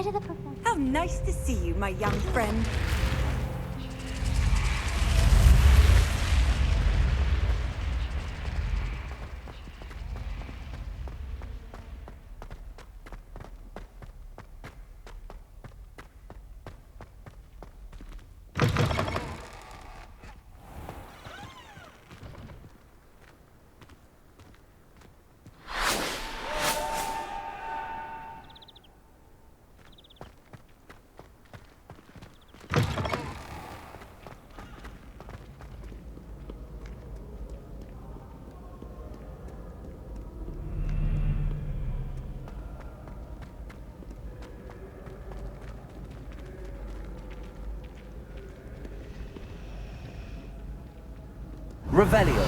Say to the professor. How nice to see you, my young friend. Revelio.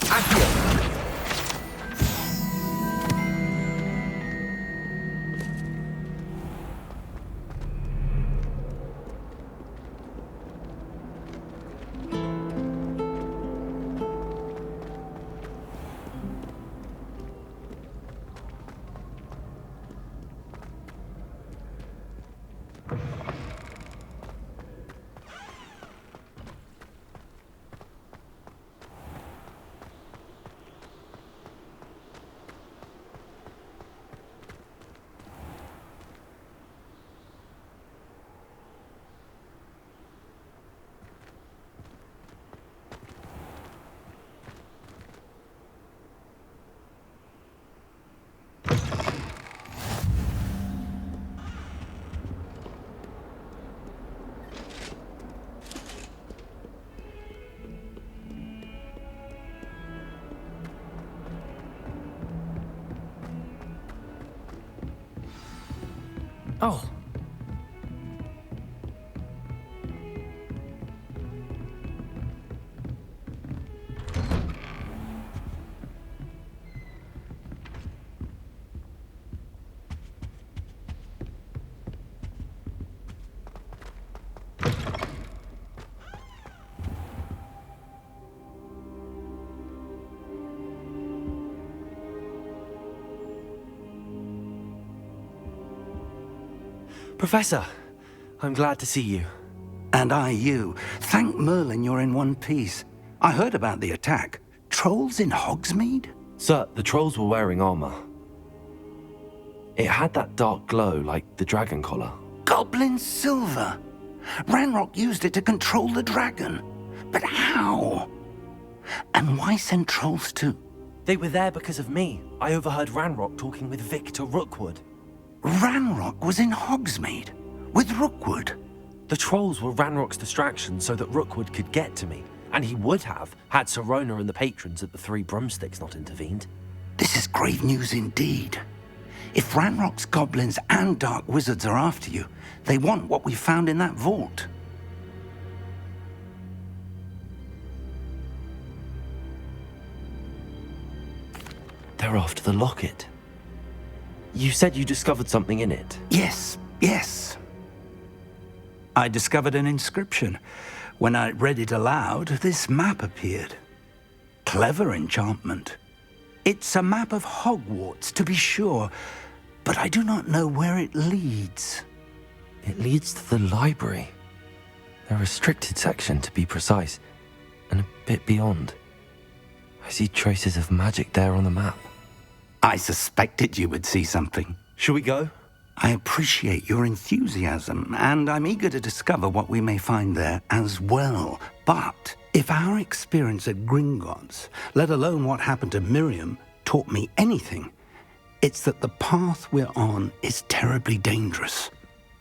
Accio. Oh. Professor, I'm glad to see you. And I you. Thank Merlin you're in one piece. I heard about the attack. Trolls in Hogsmeade? Sir, the trolls were wearing armor. It had that dark glow like the dragon collar. Goblin silver! Ranrock used it to control the dragon. But how? And why send trolls too? They were there because of me. I overheard Ranrock talking with Victor Rookwood. Ranrock was in Hogsmeade with Rookwood. The trolls were Ranrock's distraction so that Rookwood could get to me. And he would have, had Sirona and the patrons at the Three Broomsticks not intervened. This is grave news indeed. If Ranrock's goblins and dark wizards are after you, they want what we found in that vault. They're after the locket. You said you discovered something in it. Yes. I discovered an inscription. When I read it aloud, this map appeared. Clever enchantment. It's a map of Hogwarts, to be sure, but I do not know where it leads. It leads to the library. The restricted section, to be precise, and a bit beyond. I see traces of magic there on the map. I suspected you would see something. Shall we go? I appreciate your enthusiasm, and I'm eager to discover what we may find there as well. But if our experience at Gringotts, let alone what happened to Miriam, taught me anything, it's that the path we're on is terribly dangerous.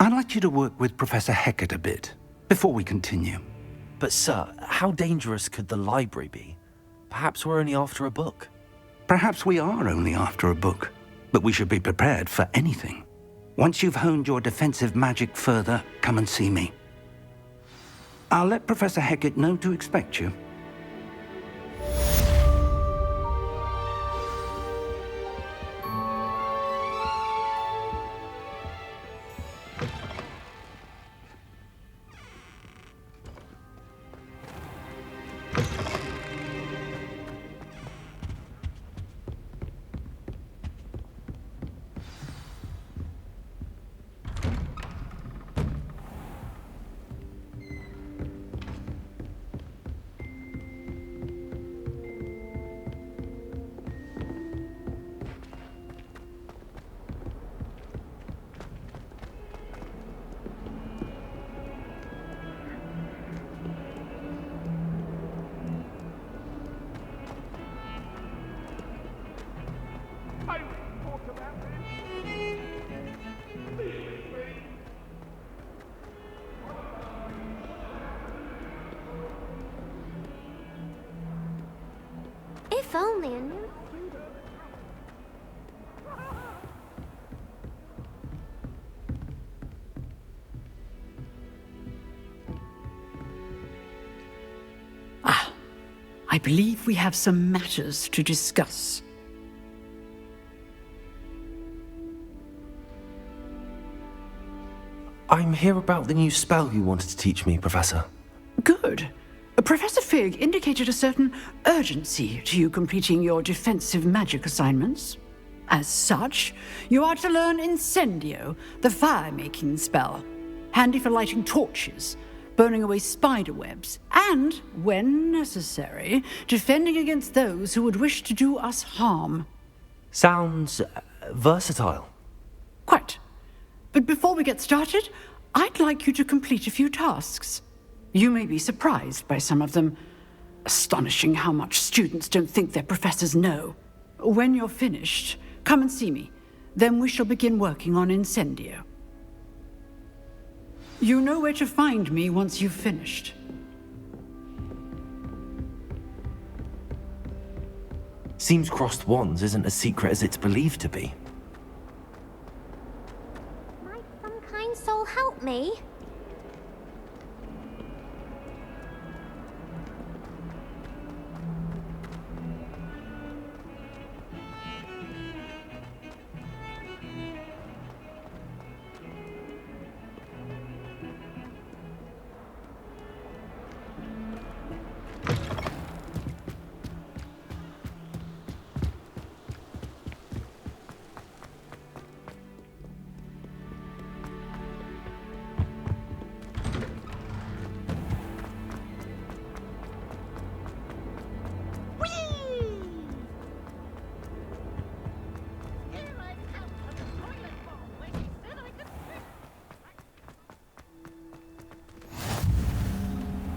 I'd like you to work with Professor Hecat a bit before we continue. But sir, how dangerous could the library be? Perhaps we're only after a book. Perhaps we are only after a book, but we should be prepared for anything. Once you've honed your defensive magic further, come and see me. I'll let Professor Hecat know to expect you. only a new student. I believe we have some matters to discuss. I'm here about the new spell you wanted to teach me, Professor. Good. Professor Fig indicated a certain urgency to you completing your defensive magic assignments. As such, you are to learn Incendio, the fire-making spell, handy for lighting torches, burning away spider webs, and, when necessary, defending against those who would wish to do us harm. Sounds versatile. Quite. But before we get started, I'd like you to complete a few tasks. You may be surprised by some of them. Astonishing how much students don't think their professors know. When you're finished, come and see me. Then we shall begin working on Incendio. You know where to find me once you've finished. Seems crossed wands isn't as secret as it's believed to be. Might some kind soul help me?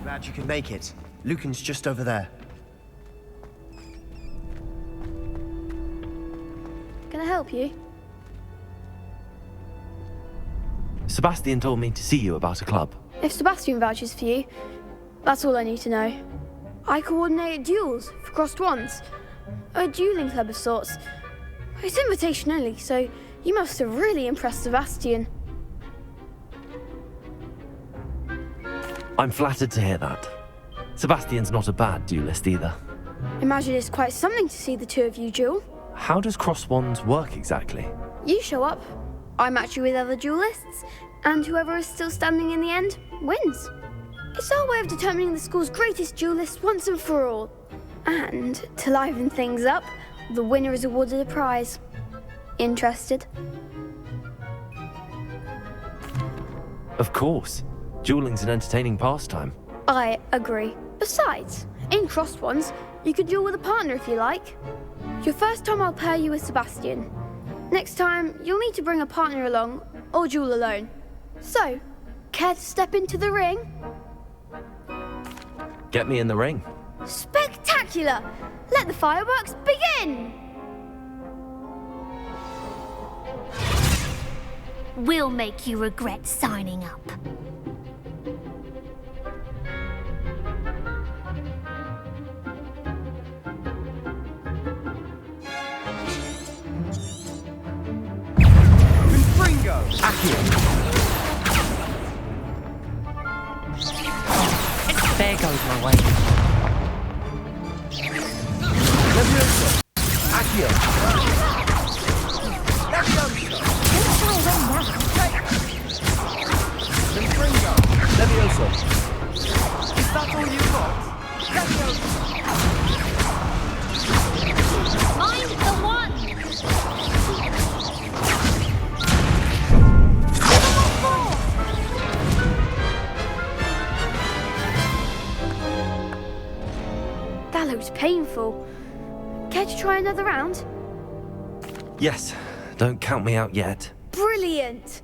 Glad you could make it. Lucan's just over there. Can I help you? Sebastian told me to see you about a club. If Sebastian vouches for you, that's all I need to know. I coordinate duels for crossed wands. A dueling club of sorts. It's invitation only, so you must have really impressed Sebastian. I'm flattered to hear that. Sebastian's not a bad duelist either. Imagine it's quite something to see the two of you duel. How does cross wands work exactly? You show up, I match you with other duelists, and whoever is still standing in the end wins. It's our way of determining the school's greatest duelist once and for all. And to liven things up, the winner is awarded a prize. Interested? Of course. Dueling's an entertaining pastime. I agree. Besides, in crossed ones, you could duel with a partner if you like. Your first time I'll pair you with Sebastian. Next time, you'll need to bring a partner along, or duel alone. So, care to step into the ring? Get me in the ring. Spectacular! Let the fireworks begin! We'll make you regret signing up. There goes my way. Is that all you got? Mind the one! That looks painful. Care to try another round? Yes, don't count me out yet. Brilliant!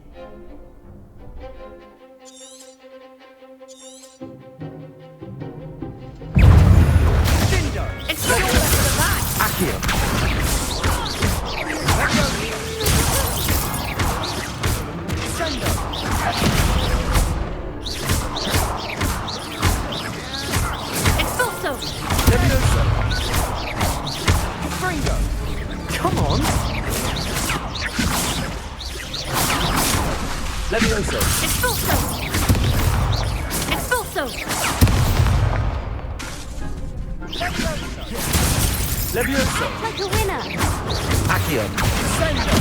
Fringo! Come on! Levioso! Expulso! Expulso! Levioso! Like a winner! Accio! Sendo!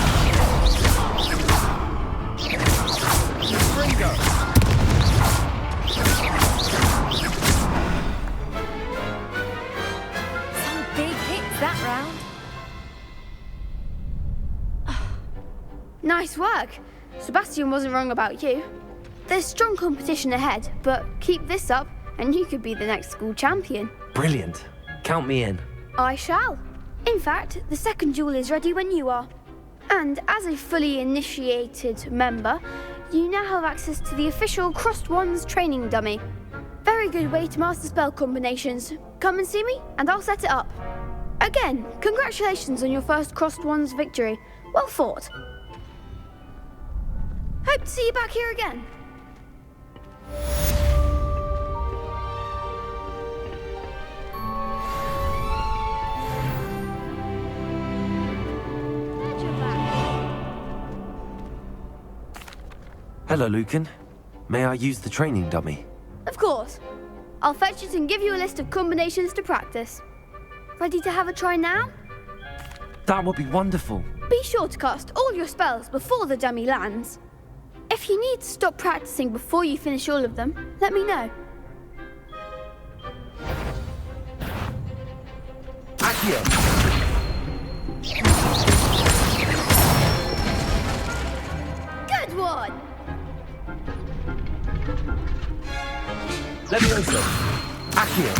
Fringo! Some big hits that round. Nice work. Sebastian wasn't wrong about you. There's strong competition ahead, but keep this up and you could be the next school champion. Brilliant. Count me in. I shall. In fact, the second duel is ready when you are. And as a fully initiated member, you now have access to the official Crossed Wands training dummy. Very good way to master spell combinations. Come and see me, and I'll set it up. Again, congratulations on your first Crossed Wands victory. Well fought. Hope to see you back here again. Hello, Lucan. May I use the training dummy? Of course. I'll fetch it and give you a list of combinations to practice. Ready to have a try now? That would be wonderful. Be sure to cast all your spells before the dummy lands. If you need to stop practicing before you finish all of them, let me know. Accio! Good one! Levioso! Accio!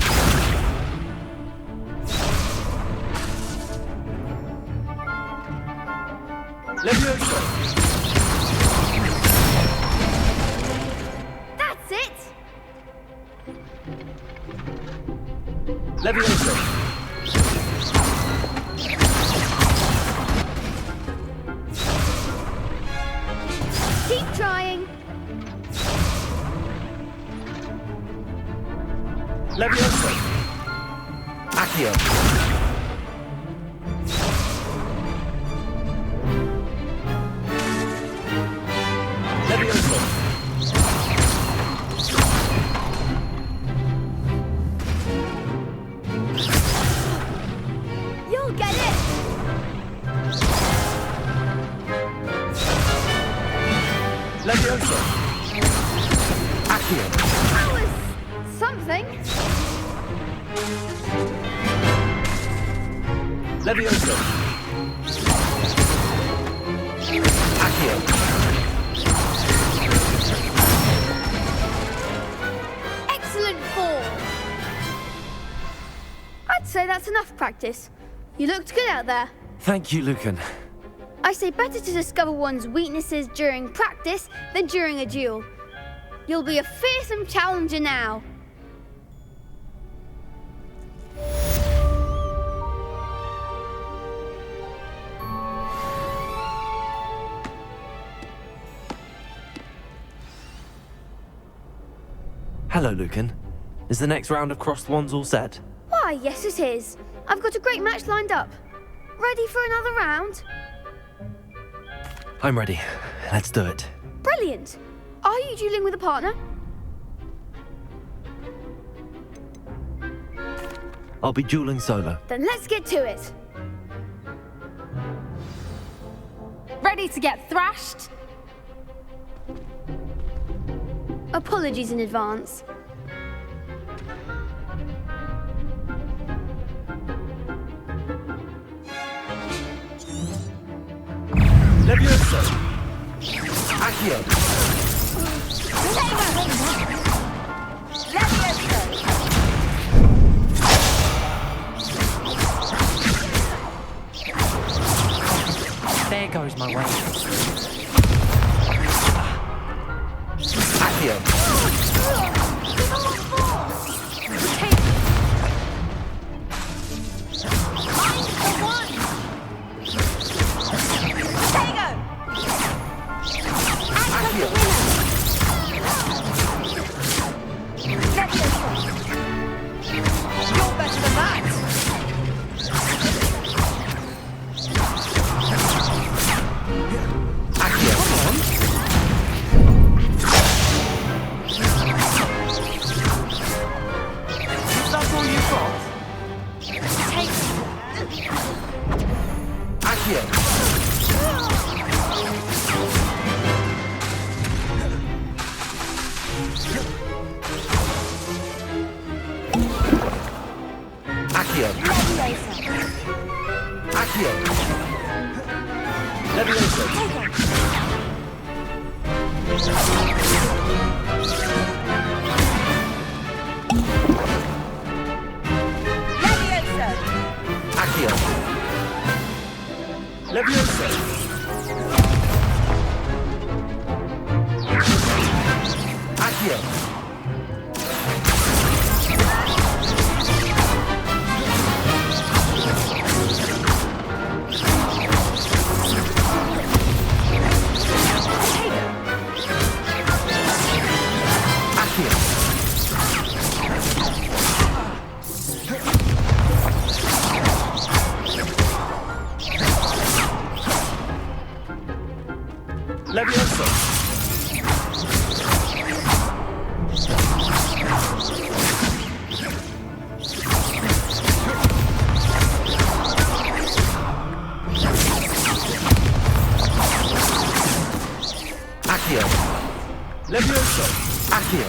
Levioso! That's it! Levioso! Keep trying. Levioso! Accio! Levioso! You'll get it! Levioso! Accio! That was something. Levioso! Accio! Excellent form. I'd say that's enough practice. You looked good out there. Thank you, Lucan. I say better to discover one's weaknesses during practice than during a duel. You'll be a fearsome challenger now. Hello, Lucan. Is the next round of Crossed Wands all set? Why, yes it is. I've got a great match lined up. Ready for another round? I'm ready. Let's do it. Brilliant. Are you dueling with a partner? I'll be dueling solo. Then let's get to it. Ready to get thrashed? Apologies in advance. Levioso! Accio! There goes my way. Accio! Accio. Accio. Accio. Levioso. Accio. Levioso. Accio. Levioso. Accio. Levioso. Accio.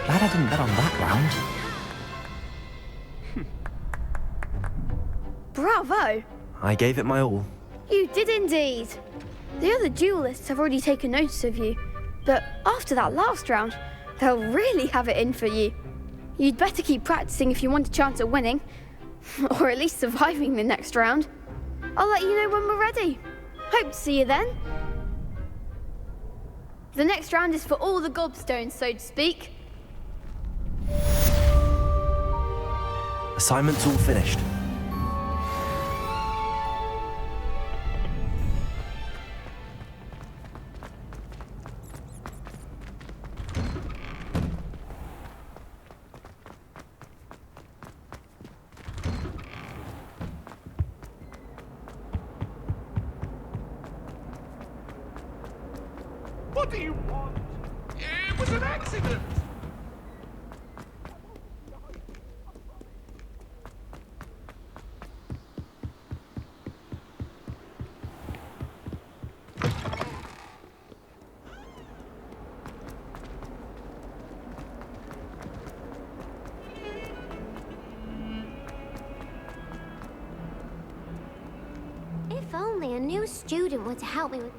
Glad I didn't bet on that round. Bravo! I gave it my all. You did indeed. The other duelists have already taken notice of you, but after that last round, they'll really have it in for you. You'd better keep practicing if you want a chance at winning, or at least surviving the next round. I'll let you know when we're ready. Hope to see you then. The next round is for all the gobstones, so to speak. Assignment's all finished. What do you want? It was an accident. If only a new student were to help me with...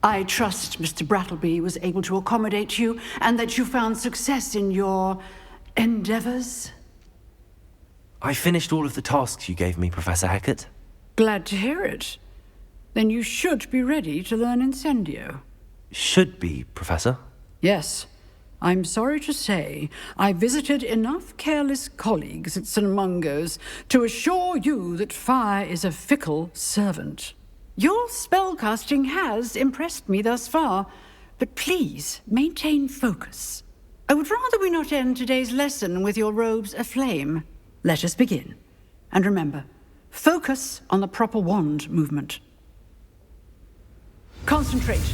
I trust Mr. Brattleby was able to accommodate you and that you found success in your endeavors. I finished all of the tasks you gave me, Professor Hecat. Glad to hear it. Then you should be ready to learn Incendio. Should be, Professor. Yes. I'm sorry to say I visited enough careless colleagues at St. Mungo's to assure you that fire is a fickle servant. Your spellcasting has impressed me thus far, but please maintain focus. I would rather we not end today's lesson with your robes aflame. Let us begin. And remember, focus on the proper wand movement. Concentrate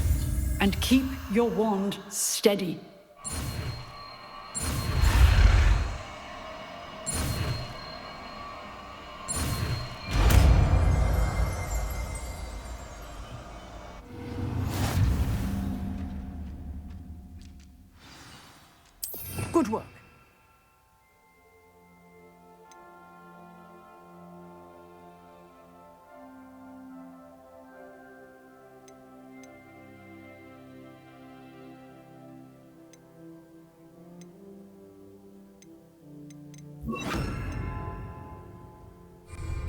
and keep your wand steady. Good work.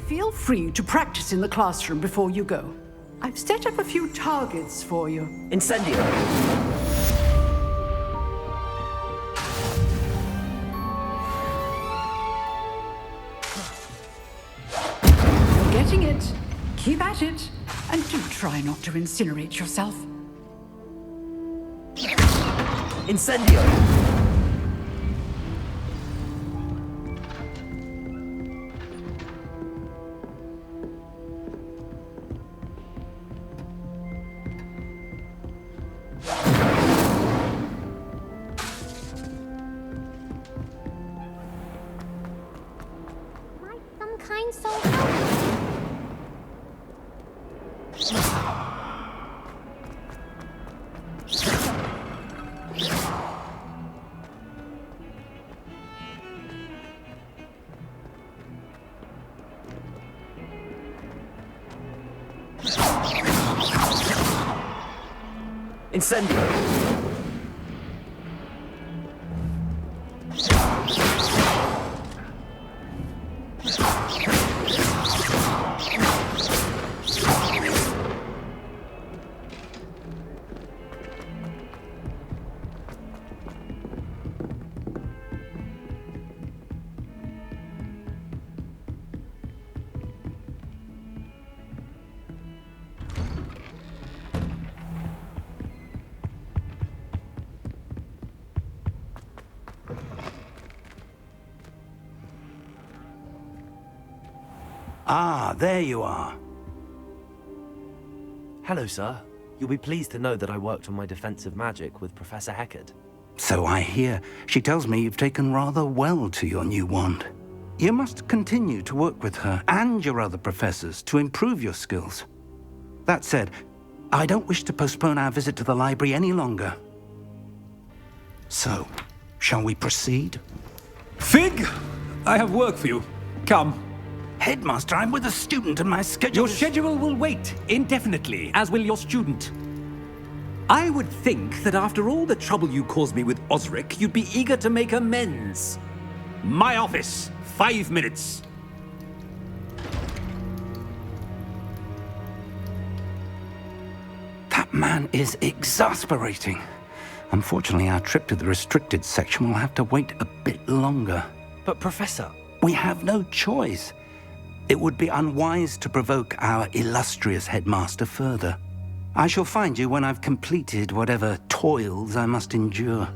Feel free to practice in the classroom before you go. I've set up a few targets for you. Incendio. Getting it. Keep at it. And do try not to incinerate yourself. Incendio. so helpful. Incendio. Ah, there you are. Hello, sir. You'll be pleased to know that I worked on my defensive magic with Professor Heckard. So I hear. She tells me you've taken rather well to your new wand. You must continue to work with her and your other professors to improve your skills. That said, I don't wish to postpone our visit to the library any longer. So, shall we proceed? Fig, I have work for you. Come. Headmaster, I'm with a student and my schedule Your schedule will wait indefinitely, as will your student. I would think that after all the trouble you caused me with Osric, you'd be eager to make amends. My office, 5 minutes. That man is exasperating. Unfortunately, our trip to the restricted section will have to wait a bit longer. But, Professor... We have no choice. It would be unwise to provoke our illustrious headmaster further. I shall find you when I've completed whatever toils I must endure.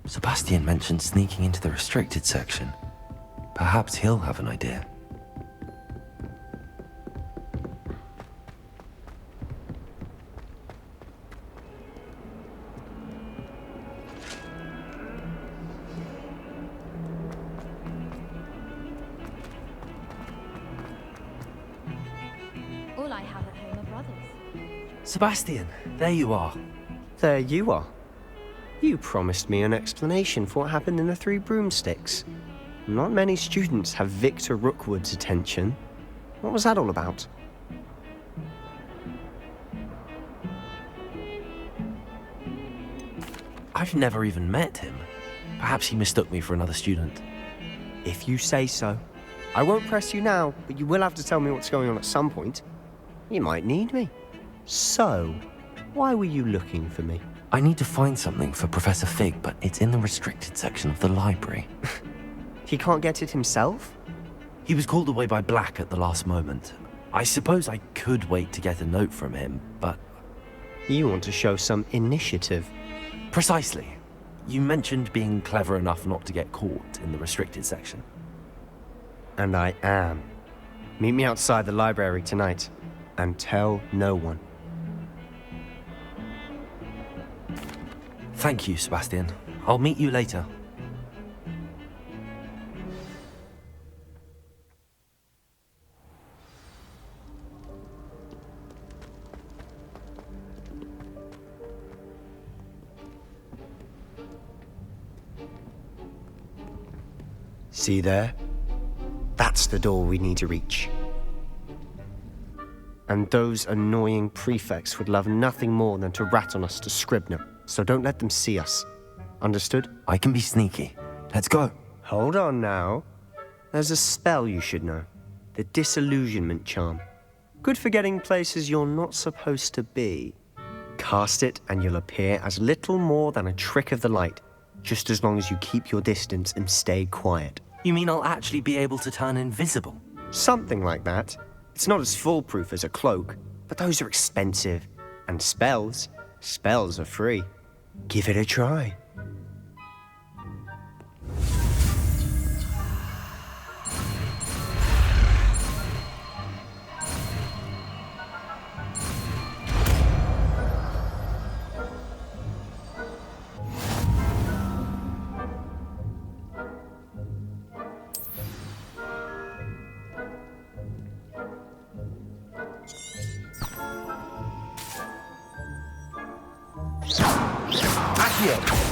Sebastian mentioned sneaking into the restricted section. Perhaps he'll have an idea. All I have at home are brothers. Sebastian, there you are. There you are. You promised me an explanation for what happened in the Three Broomsticks. Not many students have Victor Rookwood's attention. What was that all about? I've never even met him. Perhaps he mistook me for another student. If you say so. I won't press you now, but you will have to tell me what's going on at some point. You might need me. So, why were you looking for me? I need to find something for Professor Fig, but it's in the restricted section of the library. He can't get it himself? He was called away by Black at the last moment. I suppose I could wait to get a note from him, but... You want to show some initiative. Precisely. You mentioned being clever enough not to get caught in the restricted section. And I am. Meet me outside the library tonight, and tell no one. Thank you, Sebastian. I'll meet you later. See there? That's the door we need to reach. And those annoying prefects would love nothing more than to rat on us to Scribner, so don't let them see us. Understood? I can be sneaky. Let's go. Hold on now. There's a spell you should know. The Disillusionment Charm. Good for getting places you're not supposed to be. Cast it and you'll appear as little more than a trick of the light, just as long as you keep your distance and stay quiet. You mean I'll actually be able to turn invisible? Something like that. It's not as foolproof as a cloak, but those are expensive. And spells are free. Give it a try. Accio!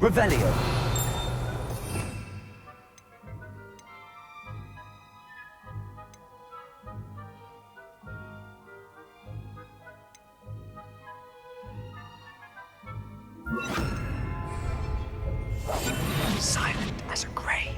Revelio. Silent as a grave.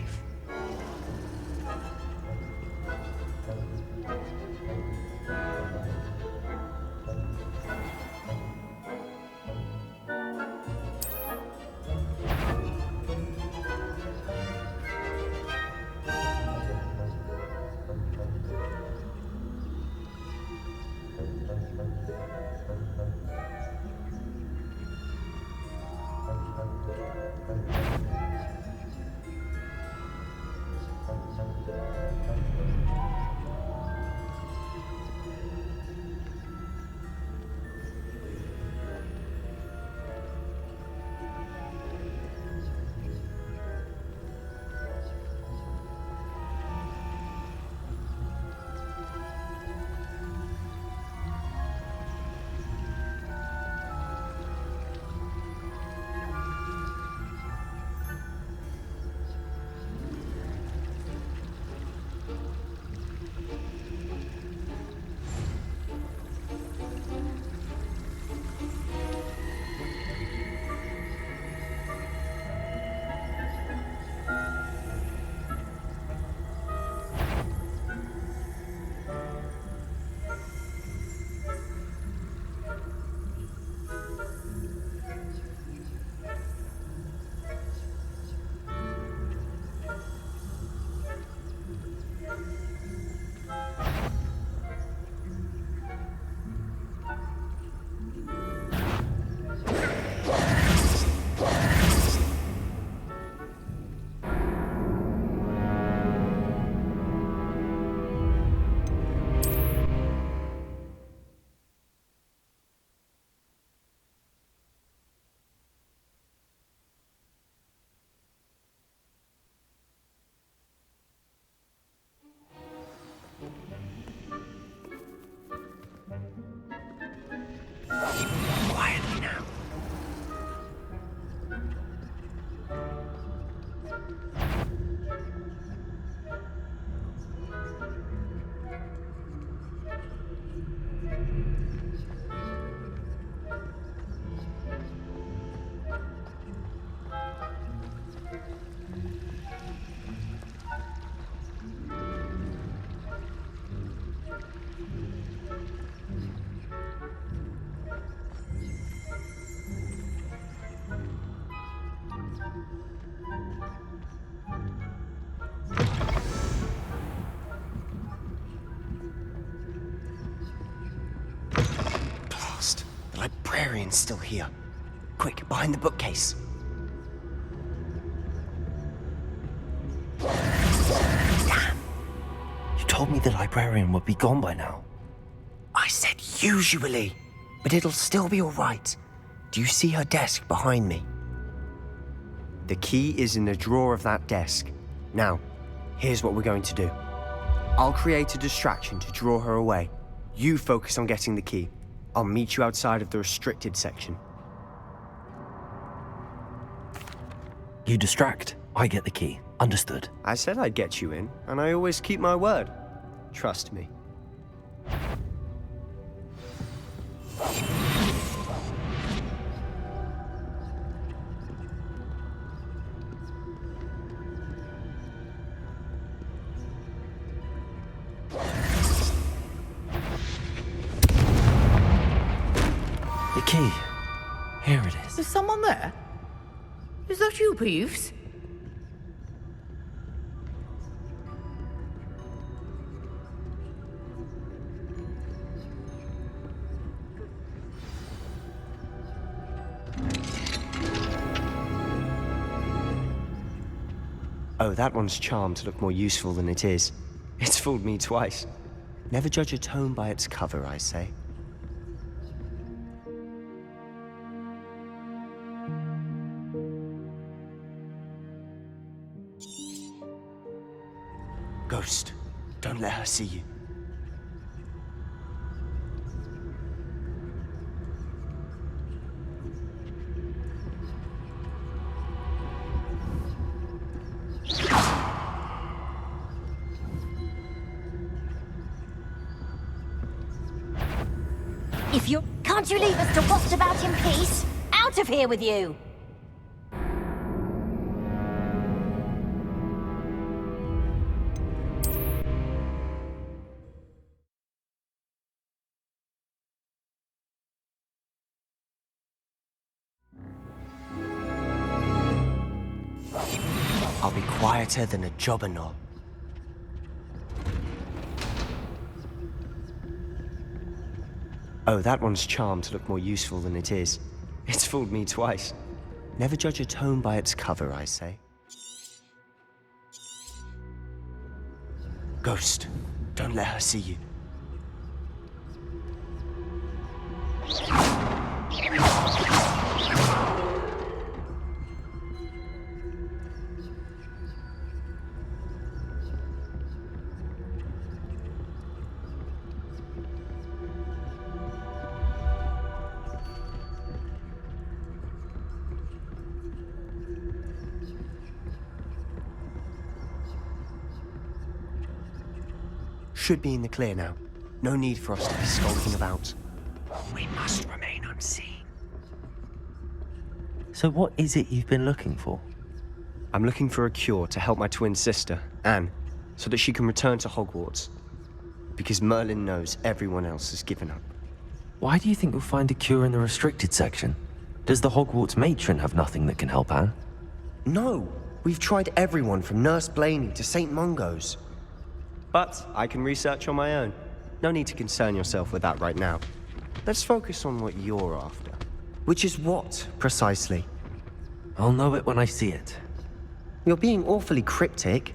Quietly now. The librarian's still here. Quick, behind the bookcase. Damn! You told me the librarian would be gone by now. I said usually, but it'll still be all right. Do you see her desk behind me? The key is in the drawer of that desk. Now, here's what we're going to do. I'll create a distraction to draw her away. You focus on getting the key. I'll meet you outside of the restricted section. You distract, I get the key. Understood. I said I'd get you in, and I always keep my word. Trust me. The key. Here it is. Is someone there? Is that you, Peeves? Oh, that one's charmed to look more useful than it is. It's fooled me twice. Never judge a tome by its cover, I say. Ghost, don't let her see you. Can't you leave us to waft about in peace? Out of here with you! I'll be quieter than a jobberknoll. Oh, that one's charmed to look more useful than it is. It's fooled me twice. Never judge a tome by its cover, I say. Ghost, don't let her see you. Should be in the clear now. No need for us to be skulking about. We must remain unseen. So what is it you've been looking for? I'm looking for a cure to help my twin sister, Anne, so that she can return to Hogwarts. Because Merlin knows everyone else has given up. Why do you think you'll find a cure in the restricted section? Does the Hogwarts matron have nothing that can help Anne? No! We've tried everyone from Nurse Blaney to St. Mungo's. But I can research on my own. No need to concern yourself with that right now. Let's focus on what you're after. Which is what, precisely? I'll know it when I see it. You're being awfully cryptic.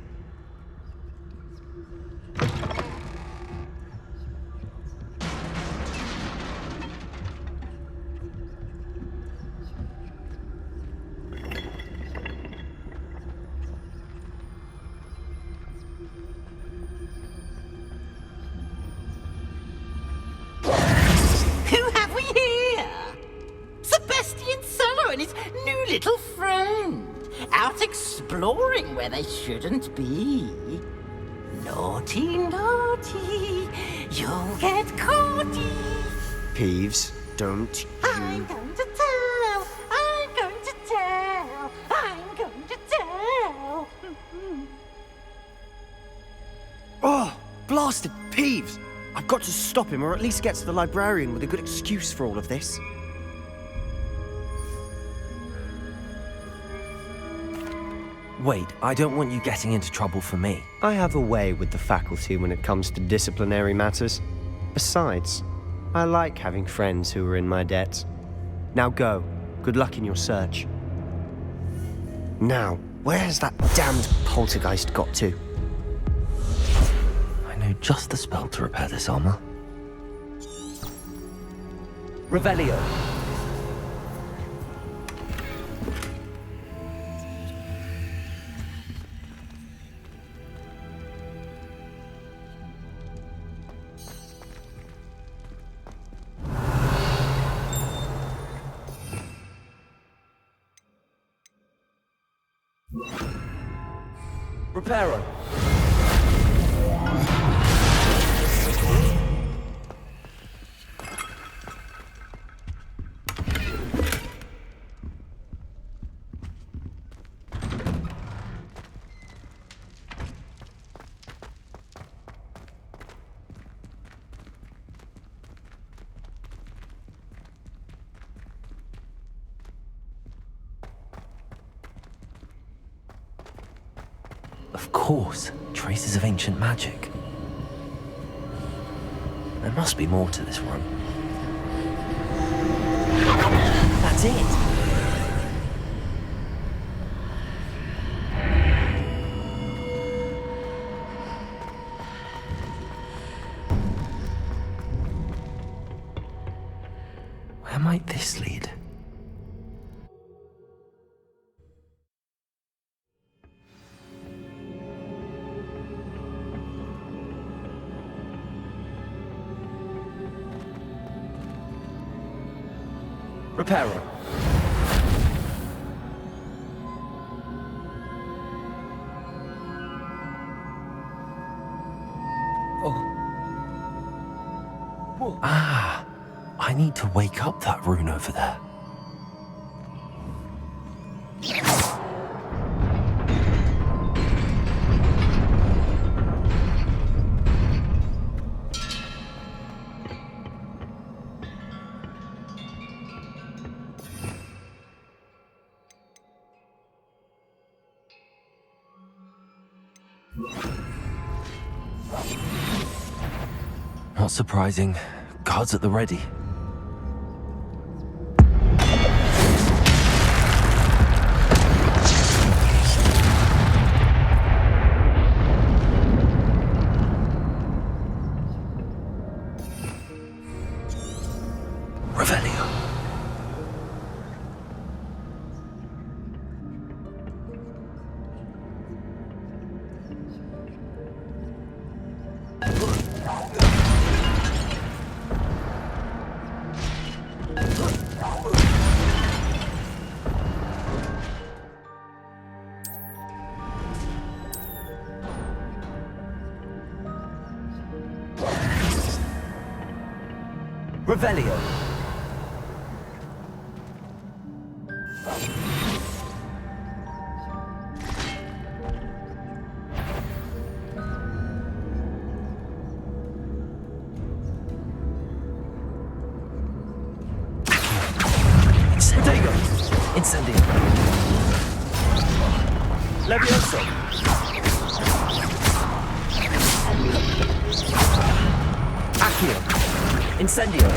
Little friend, out exploring where they shouldn't be. Naughty, naughty, you'll get caughty. Peeves, don't you... I'm going to tell, I'm going to tell, I'm going to tell. Oh, blasted Peeves! I've got to stop him, or at least get to the librarian with a good excuse for all of this. Wait, I don't want you getting into trouble for me. I have a way with the faculty when it comes to disciplinary matters. Besides, I like having friends who are in my debt. Now go. Good luck in your search. Now, where has that damned poltergeist got to? I know just the spell to repair this armor. Revelio. Reparo. Of course, traces of ancient magic. There must be more to this room. That's it! might this lead? Reparo. Ah, I need to wake up that rune over there. Not surprising. Guards at the ready. Revelio. Revelio. Diagon! Incendio! Levioso. Accio. Incendio.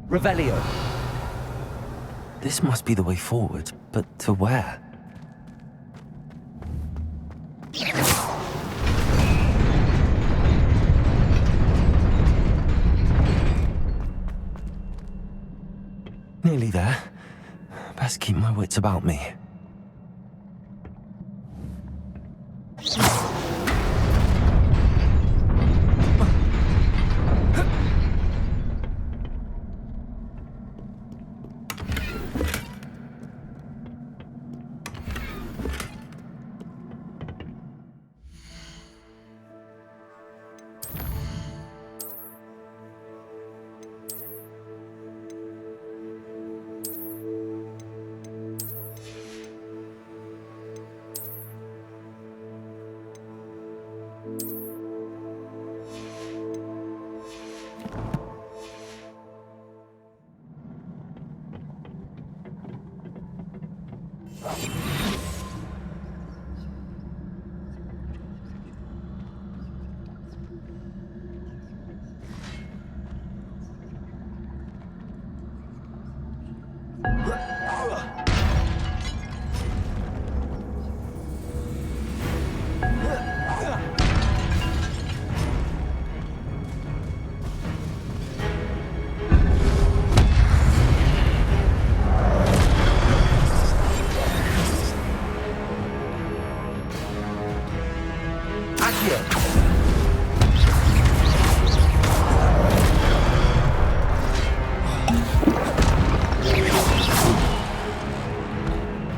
Revelio. This must be the way forward, but to where? Nearly there. Best keep my wits about me.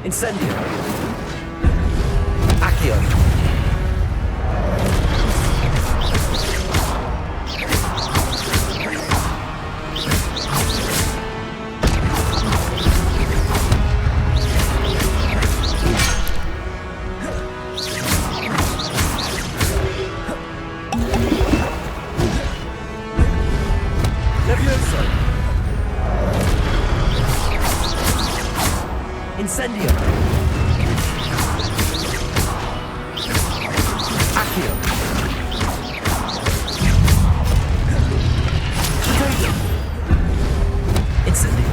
Incendio. Accio. Accio. Incendio.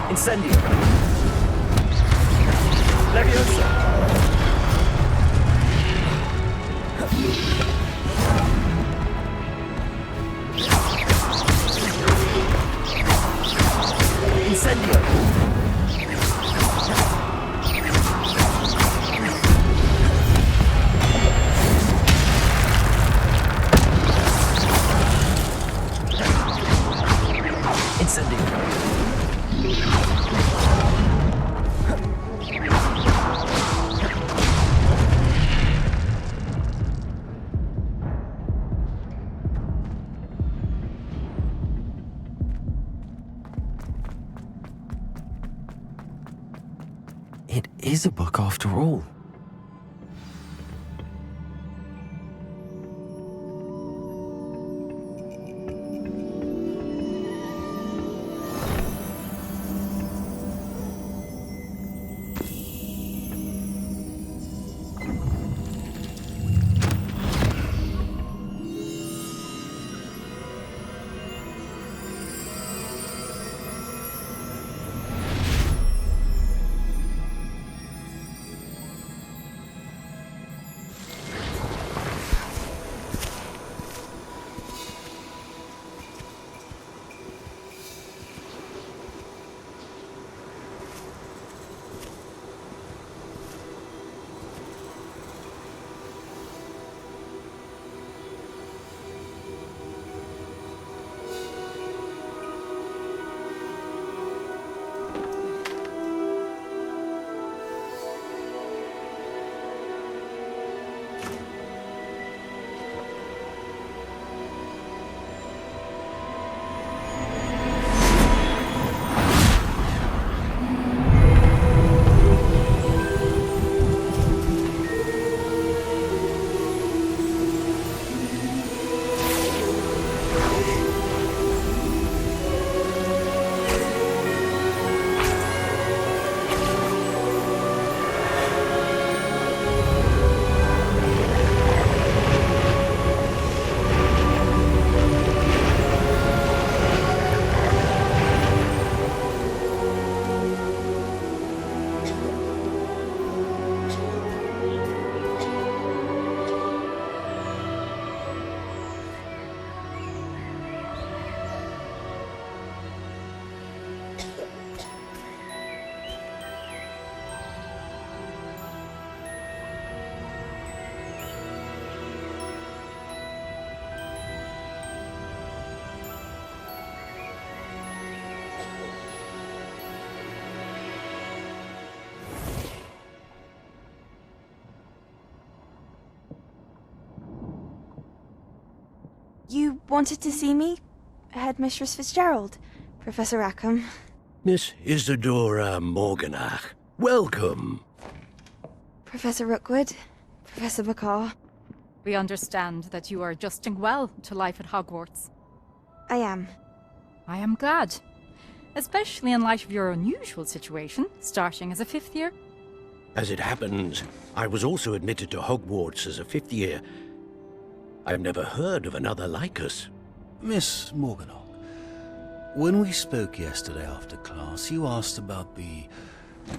Incendio. Leviosa. Incendio. Incendio. It is a book after all. You wanted to see me? Headmistress Fitzgerald, Professor Rackham. Miss Isadora Morganach, welcome. Professor Rookwood, Professor McCaw. We understand that you are adjusting well to life at Hogwarts. I am. I am glad. Especially in light of your unusual situation, starting as a fifth year. As it happens, I was also admitted to Hogwarts as a fifth year. I've never heard of another like us. Miss Morganach, when we spoke yesterday after class, you asked about the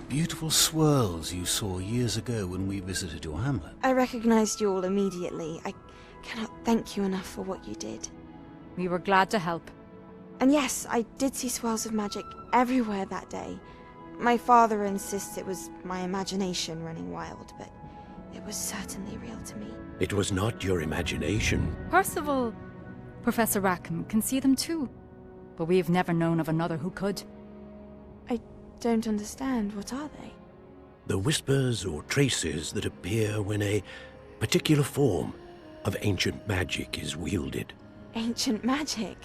beautiful swirls you saw years ago when we visited your hamlet. I recognized you all immediately. I cannot thank you enough for what you did. We were glad to help. And yes, I did see swirls of magic everywhere that day. My father insists it was my imagination running wild, but it was certainly real to me. It was not your imagination. Percival, Professor Rackham can see them too, but we've never known of another who could. I don't understand. What are they? The whispers or traces that appear when a particular form of ancient magic is wielded. Ancient magic?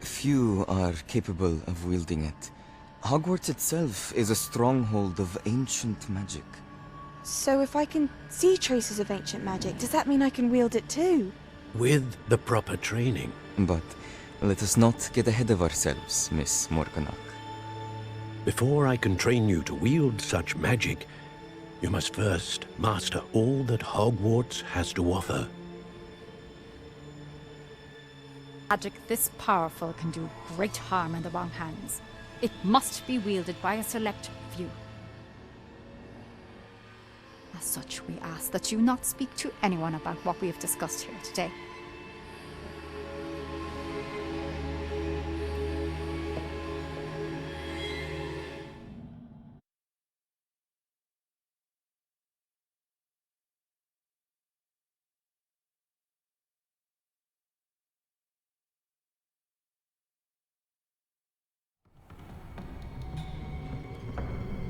Few are capable of wielding it. Hogwarts itself is a stronghold of ancient magic. So if I can see traces of ancient magic, does that mean I can wield it too? With the proper training. But Let us not get ahead of ourselves, Miss Morganach. Before I can train you to wield such magic, you must first master all that Hogwarts has to offer. Magic this powerful can do great harm in the wrong hands. It must be wielded by a select few. As such, we ask that you not speak to anyone about what we have discussed here today.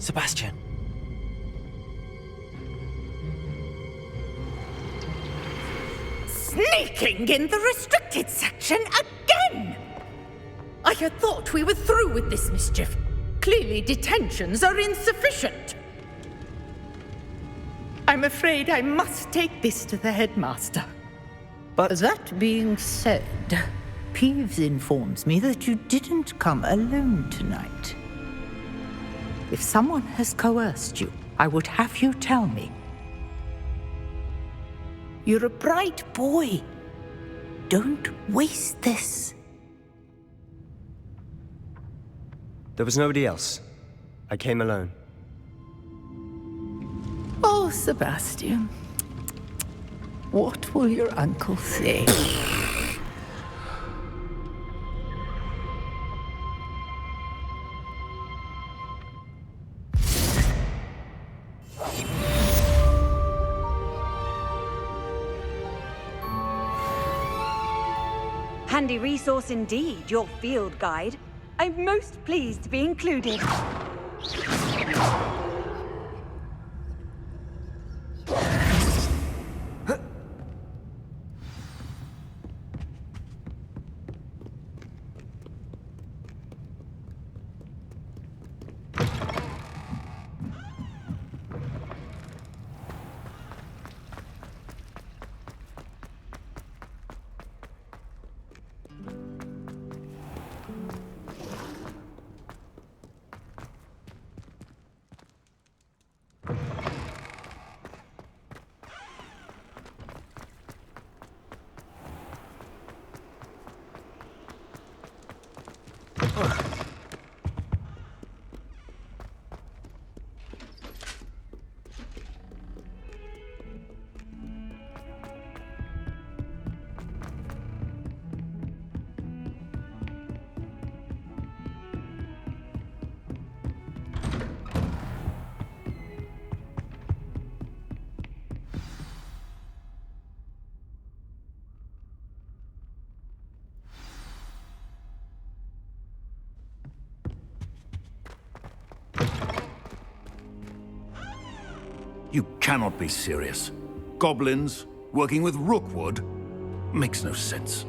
Sebastian. Sneaking in the restricted section again! I had thought we were through with this mischief. Clearly detentions are insufficient. I'm afraid I must take this to the headmaster. But that being said, Peeves informs me that you didn't come alone tonight. If someone has coerced you, I would have you tell me. You're a bright boy. Don't waste this. there was nobody else. I came alone. Oh, Sebastian. What will your uncle say? Handy resource indeed, your field guide. I'm most pleased to be included. You cannot be serious. Goblins working with Rookwood makes no sense.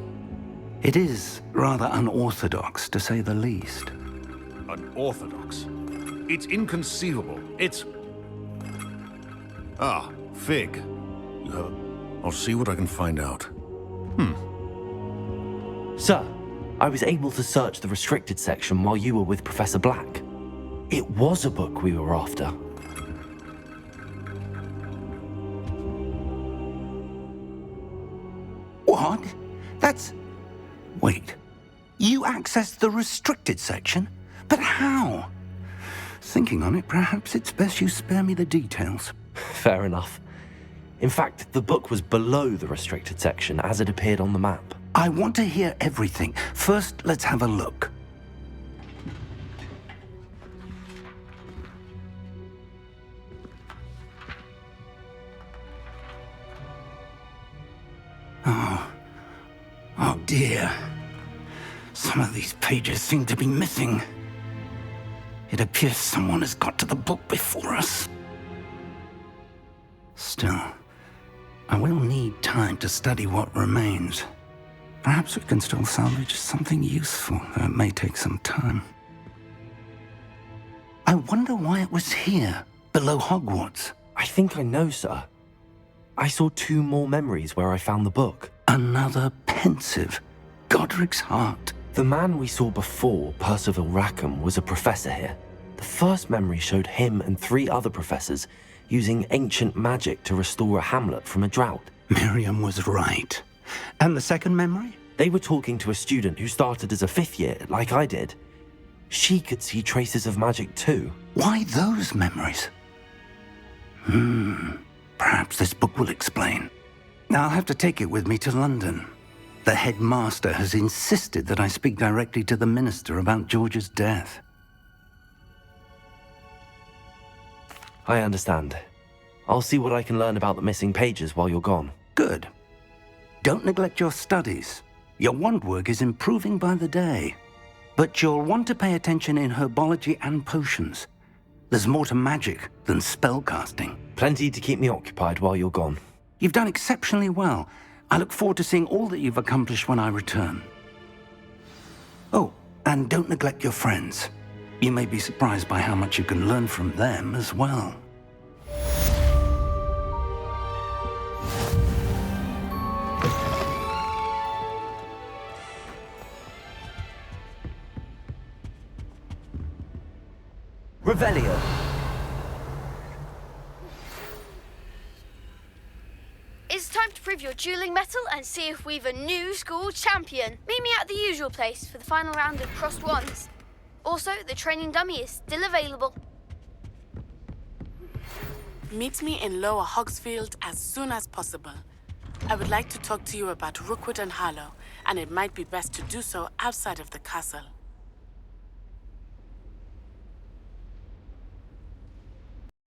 It is rather unorthodox, to say the least. Unorthodox? It's inconceivable. It's... Ah, Fig. I'll see what I can find out. Sir, I was able to search the restricted section while you were with Professor Black. It was a book we were after. What? That's... Wait. You accessed the restricted section? But how? Thinking on it, perhaps it's best you spare me the details. Fair enough. In fact, the book was below the restricted section as it appeared on the map. I want to hear everything. First, let's have a look. Oh dear. Some of these pages seem to be missing. It appears someone has got to the book before us. Still, I will need time to study what remains. Perhaps we can still salvage something useful, though it may take some time. I wonder why it was here, below Hogwarts. I think I know, sir. I saw 2 more memories where I found the book. Another pensive. Godric's heart. The man we saw before, Percival Rackham, was a professor here. The first memory showed him and 3 other professors using ancient magic to restore a hamlet from a drought. Miriam was right. And the second memory? They were talking to a student who started as a 5th year, like I did. She could see traces of magic too. Why those memories? Perhaps this book will explain. Now I'll have to take it with me to London. The headmaster has insisted that I speak directly to the minister about George's death. I understand. I'll see what I can learn about the missing pages while you're gone. Good. Don't neglect your studies. Your wand work is improving by the day. But you'll want to pay attention in herbology and potions. There's more to magic than spellcasting. Plenty to keep me occupied while you're gone. You've done exceptionally well. I look forward to seeing all that you've accomplished when I return. Oh, and don't neglect your friends. You may be surprised by how much you can learn from them as well. Revelio. It's time to prove your dueling mettle and see if we've a new school champion. Meet me at the usual place for the final round of crossed wands. Also, the training dummy is still available. Meet me in Lower Hogsfield as soon as possible. I would like to talk to you about Rookwood and Harlow, and it might be best to do so outside of the castle.